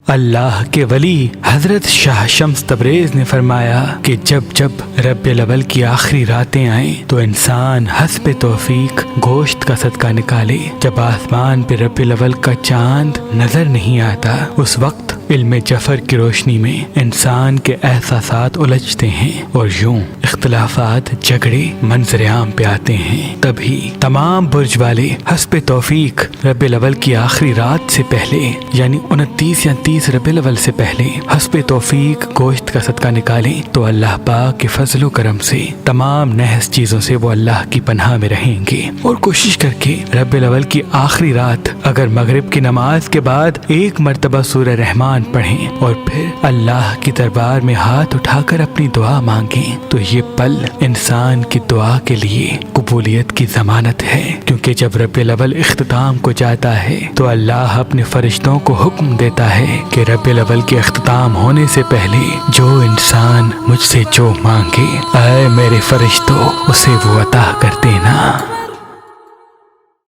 اللہ کے ولی حضرت شاہ شمس تبریز نے فرمایا کہ جب جب ربیع الاول کی آخری راتیں آئیں تو انسان حسب توفیق گوشت کا صدقہ نکالے۔ جب آسمان پہ ربیع الاول کا چاند نظر نہیں آتا اس وقت علم جفر کی روشنی میں انسان کے احساسات الجھتے ہیں اور یوں اختلافات جھگڑے منظر عام پہ آتے ہیں۔ تبھی تمام برج والے حسب توفیق ربیع الاول کی آخری رات سے پہلے یعنی 29 یا 30 ربیع الاول سے پہلے حسب توفیق گوشت کا صدقہ نکالیں تو اللہ پاک کے فضل و کرم سے تمام نحس چیزوں سے وہ اللہ کی پناہ میں رہیں گے۔ اور کوشش کر کے ربیع الاول کی آخری رات اگر مغرب کی نماز کے بعد ایک مرتبہ سورہ رحمان پڑھیں اور پھر اللہ کی دربار میں ہاتھ اٹھا کر اپنی دعا مانگیں تو یہ پل انسان کی دعا کے لیے قبولیت کی ضمانت ہے، کیونکہ جب ربیع الاول اختتام کو جاتا ہے تو اللہ اپنے فرشتوں کو حکم دیتا ہے کہ ربیع الاول کے اختتام ہونے سے پہلے جو انسان مجھ سے جو مانگے اے میرے فرشتوں اسے وہ عطا کر دینا۔